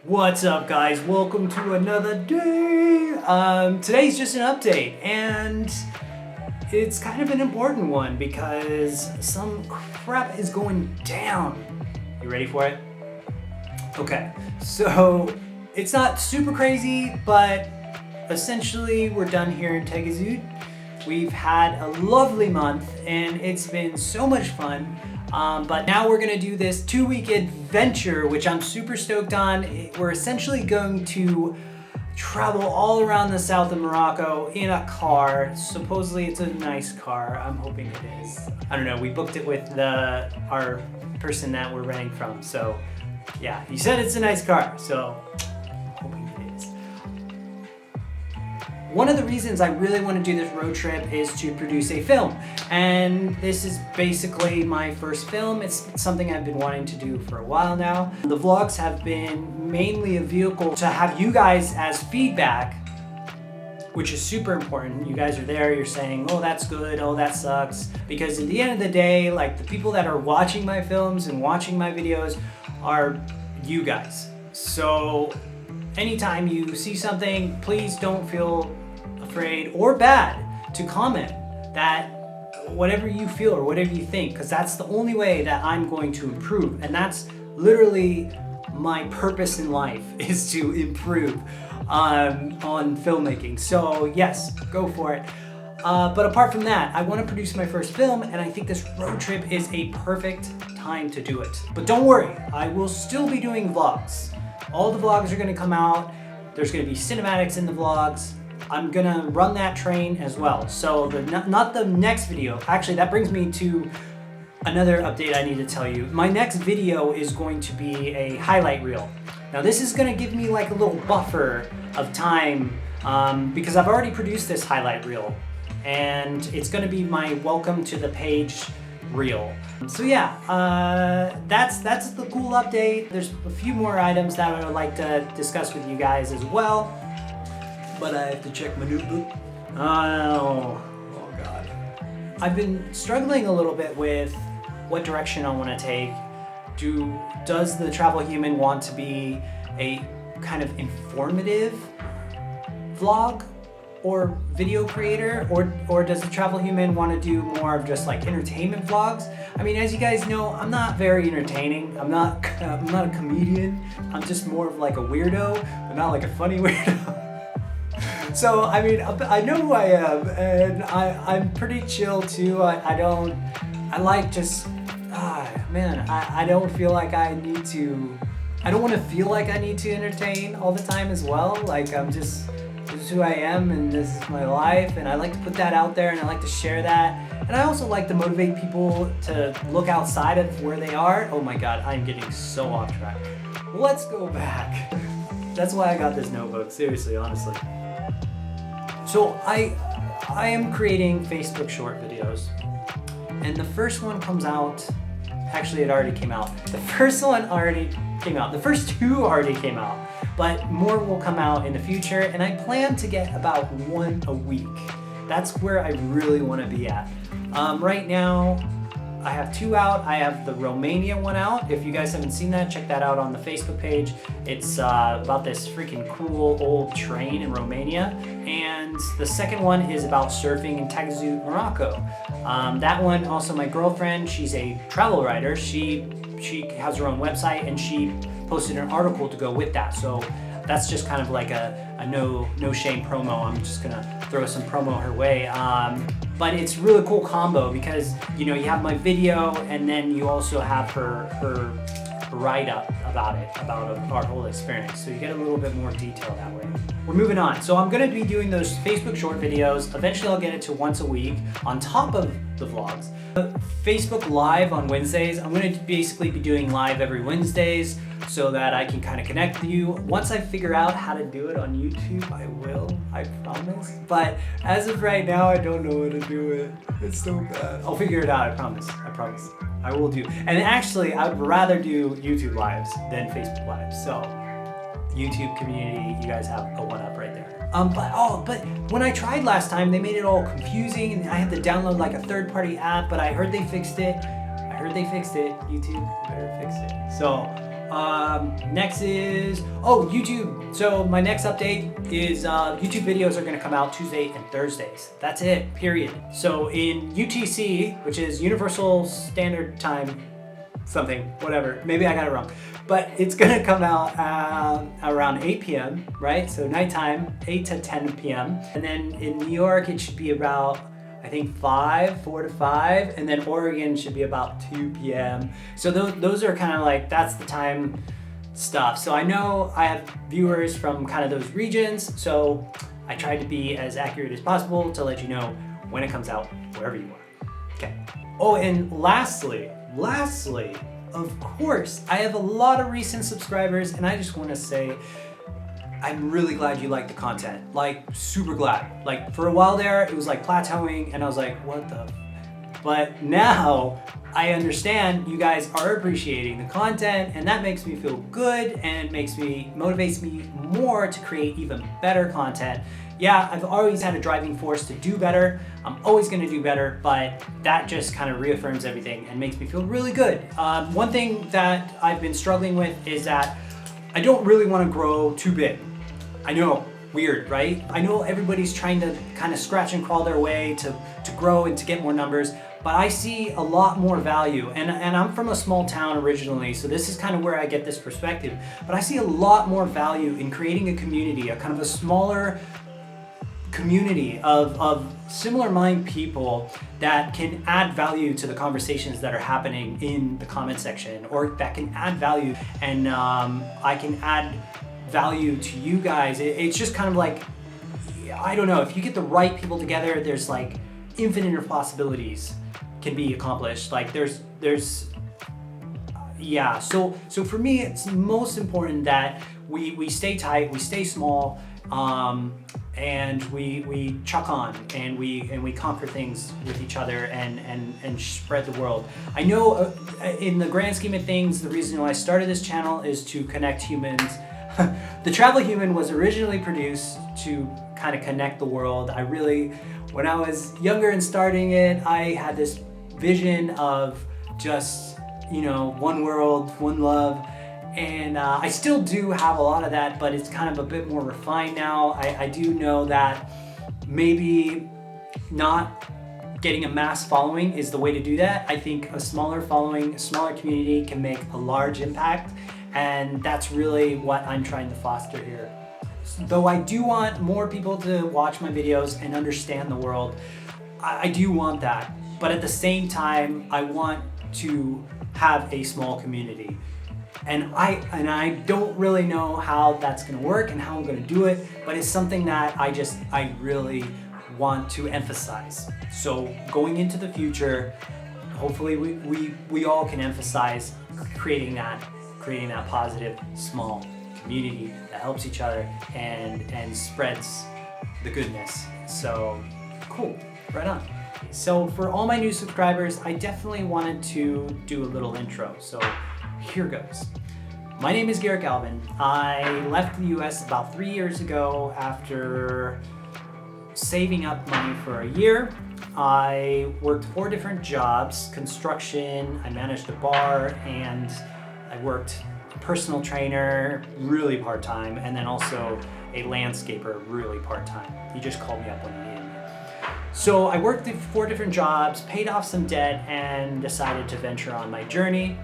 What's up, guys? Welcome to another day. Today's just an update, and it's kind of an important one because some crap is going down. You ready for it? Okay, so it's not super crazy, but essentially we're done here in Tegazut. We've had a lovely month, and it's been so much fun. But now we're gonna do this 2-week adventure, which I'm super stoked on. We're essentially going to travel all around the south of Morocco in a car. Supposedly it's a nice car. I'm hoping it is. I don't know, we booked it with our person that we're renting from. So yeah, he said it's a nice car, so I'm hoping it is. One of the reasons I really want to do this road trip is to produce a film. And this is basically my first film. It's something I've been wanting to do for a while now. The vlogs have been mainly a vehicle to have you guys as feedback, which is super important. You guys are there, you're saying, oh, that's good, oh, that sucks. Because at the end of the day, like, the people that are watching my films and watching my videos are you guys. So anytime you see something, please don't feel afraid or bad to comment that whatever you feel or whatever you think, because that's the only way that I'm going to improve. And that's literally my purpose in life, is to improve on filmmaking. So yes, go for it. But apart from that, I want to produce my first film, and I think this road trip is a perfect time to do it. But don't worry, I will still be doing vlogs. All the vlogs are going to come out. There's going to be cinematics in the vlogs. I'm gonna run that train as well. So not the next video. Actually, that brings me to another update I need to tell you. My next video is going to be a highlight reel. Now this is gonna give me like a little buffer of time because I've already produced this highlight reel, and it's gonna be my welcome to the page reel. So yeah, that's the cool update. There's a few more items that I would like to discuss with you guys as well. But I have to check my notebook. Oh God. I've been struggling a little bit with what direction I want to take. Does the Travel Human want to be a kind of informative vlog or video creator, or does the Travel Human want to do more of just like entertainment vlogs? I mean, as you guys know, I'm not very entertaining. I'm not a comedian. I'm just more of like a weirdo, but not like a funny weirdo. So, I mean, I know who I am, and I'm pretty chill too. I don't feel like I need to, I don't want to feel like I need to entertain all the time as well. Like, this is who I am, and this is my life, and I like to put that out there, and I like to share that. And I also like to motivate people to look outside of where they are. Oh my God, I'm getting so off track. Let's go back. That's why I got this notebook, seriously, honestly. So I am creating Facebook short videos, and the first one comes out, actually it already came out. The first one already came out. The first two already came out, but more will come out in the future, and I plan to get about one a week. That's where I really want to be at. Right now, I have 2 out. I have the Romania one out. If you guys haven't seen that, check that out on the Facebook page. It's about this freaking cool old train in Romania. And the second one is about surfing in Tegazut, Morocco. That one, also my girlfriend, she's a travel writer. She has her own website, and she posted an article to go with that. So that's just kind of like a no shame promo. I'm just gonna throw some promo her way. But it's a really cool combo because, you know, you have my video, and then you also have her write-up about it, about our whole experience. So you get a little bit more detail that way. We're moving on. So I'm gonna be doing those Facebook short videos. Eventually I'll get it to once a week on top of the vlogs. Facebook Live on Wednesdays, I'm gonna basically be doing live every Wednesdays so that I can kind of connect with you. Once I figure out how to do it on YouTube, I will, I promise. But as of right now, I don't know how to do it. It's so bad. I'll figure it out, I promise. I will do. And actually, I would rather do YouTube Lives than Facebook Lives. So, YouTube community, you guys have a one-up right there. But when I tried last time, they made it all confusing, and I had to download like a third-party app, but I heard they fixed it. YouTube better fix it. So Next is, oh, YouTube. So my next update is YouTube videos are gonna come out Tuesday and Thursdays. That's it, period. So in UTC, which is Universal Standard Time, something, whatever, maybe I got it wrong, but it's gonna come out around 8 p.m., right? So nighttime, 8 to 10 p.m. And then in New York, it should be about, I think 4 to 5, and then Oregon should be about 2 p.m. So those are kind of like, that's the time stuff. So I know I have viewers from kind of those regions, so I try to be as accurate as possible to let you know when it comes out wherever you are. Okay. Oh, and lastly, of course, I have a lot of recent subscribers, and I just want to say, I'm really glad you like the content, like super glad. Like for a while there, it was like plateauing and I was like, what the? But now I understand you guys are appreciating the content, and that makes me feel good and motivates me more to create even better content. Yeah, I've always had a driving force to do better. I'm always gonna do better, but that just kind of reaffirms everything and makes me feel really good. One thing that I've been struggling with is that I don't really wanna grow too big. I know, weird, right? I know everybody's trying to kind of scratch and crawl their way to grow and to get more numbers, but I see a lot more value. And I'm from a small town originally, so this is kind of where I get this perspective. But I see a lot more value in creating a community, a kind of a smaller community of similar mind people that can add value to the conversations that are happening in the comment section, or that can add value, and I can add value to you guys. It's just kind of like, I don't know, if you get the right people together, there's like infinite possibilities can be accomplished. Like yeah, so for me, it's most important that we stay tight, we stay small, and we chuck on, and we conquer things with each other and spread the world. I know in the grand scheme of things, the reason why I started this channel is to connect humans. The Travel Human was originally produced to kind of connect the world. When I was younger and starting it, I had this vision of just, one world, one love. And I still do have a lot of that, but it's kind of a bit more refined now. I do know that maybe not getting a mass following is the way to do that. I think a smaller following, a smaller community can make a large impact. And that's really what I'm trying to foster here. Though I do want more people to watch my videos and understand the world, I do want that. But at the same time, I want to have a small community. And I don't really know how that's gonna work and how I'm gonna do it, but it's something that I really want to emphasize. So going into the future, hopefully we all can emphasize creating that positive small community that helps each other and spreads the goodness. So cool, right on. So for all my new subscribers, I definitely wanted to do a little intro. So here goes. My name is Garrett Galván. I left the US about 3 years ago after saving up money for a year. I worked 4 different jobs: construction, I managed a bar, and I worked personal trainer, really part-time, and then also a landscaper, really part-time. He just called me up when he needed me. So I worked 4 different jobs, paid off some debt, and decided to venture on my journey.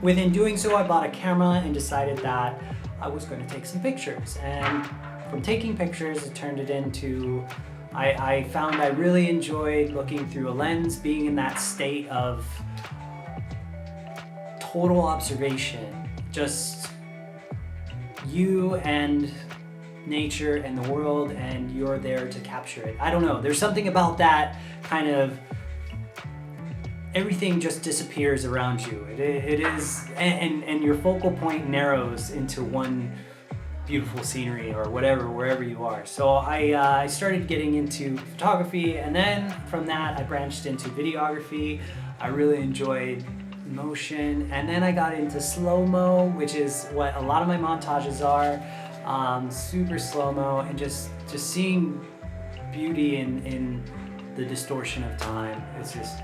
Within doing so, I bought a camera and decided that I was going to take some pictures. And from taking pictures, it turned it into, I found I really enjoyed looking through a lens, being in that state of total observation, just you and nature and the world, and you're there to capture it. I don't know, there's something about that kind of, everything just disappears around you. It is, and your focal point narrows into one beautiful scenery or whatever, wherever you are. So I started getting into photography, and then from that I branched into videography. I really enjoyed motion, and then I got into slow-mo, which is what a lot of my montages are. Super slow-mo, and just seeing beauty in the distortion of time. It's just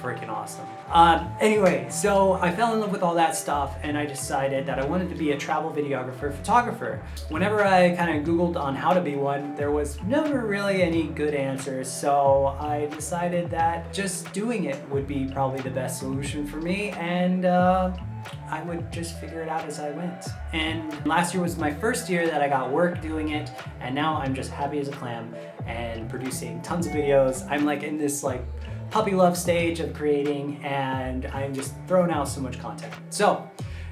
freaking awesome. Anyway, so I fell in love with all that stuff and I decided that I wanted to be a travel videographer, photographer. Whenever I kind of Googled on how to be one, there was never really any good answers. So I decided that just doing it would be probably the best solution for me, and I would just figure it out as I went. And last year was my first year that I got work doing it, and now I'm just happy as a clam and producing tons of videos. I'm like in this like puppy love stage of creating, and I'm just throwing out so much content. So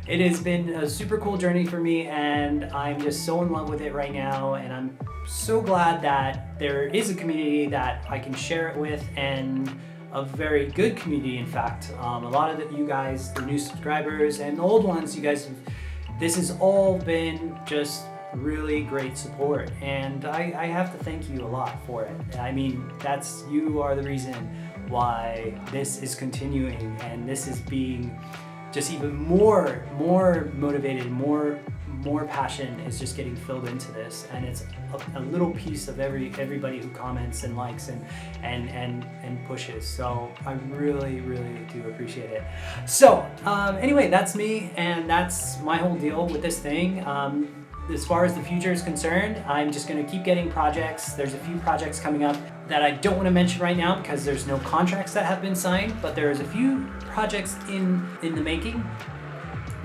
it has been a super cool journey for me, and I'm just so in love with it right now, and I'm so glad that there is a community that I can share it with, and a very good community, in fact. A lot of you guys, the new subscribers and the old ones, you guys, this has all been just really great support, and I have to thank you a lot for it. I mean, you are the reason why this is continuing, and this is being just even more motivated, more passion is just getting filled into this, and it's a little piece of everybody who comments and likes and pushes. So I really do appreciate it. So anyway, that's me, and that's my whole deal with this thing. As far as the future is concerned, I'm just going to keep getting projects. There's a few projects coming up that I don't want to mention right now because there's no contracts that have been signed, but there's a few projects in the making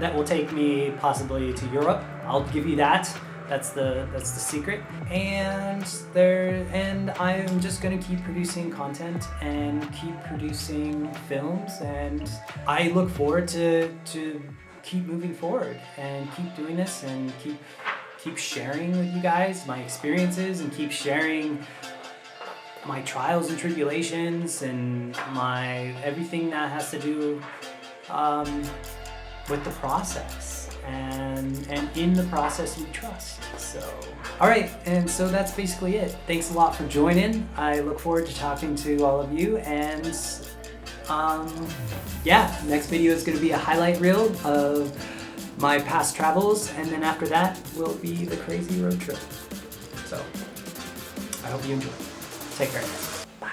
that will take me possibly to Europe. I'll give you that. That's the secret. And I'm just gonna keep producing content and keep producing films, and I look forward to keep moving forward and keep doing this and keep sharing with you guys my experiences, and keep sharing my trials and tribulations and my everything that has to do with the process, and in the process you trust. So all right, and so that's basically it. Thanks a lot for joining. I look forward to talking to all of you, and yeah, next video is going to be a highlight reel of my past travels, and then after that will be the crazy road trip. So I hope you enjoy. Take care, guys. Bye.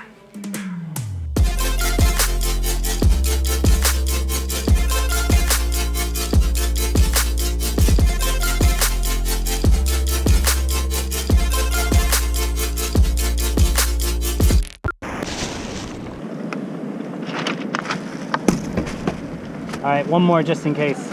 All right, one more just in case.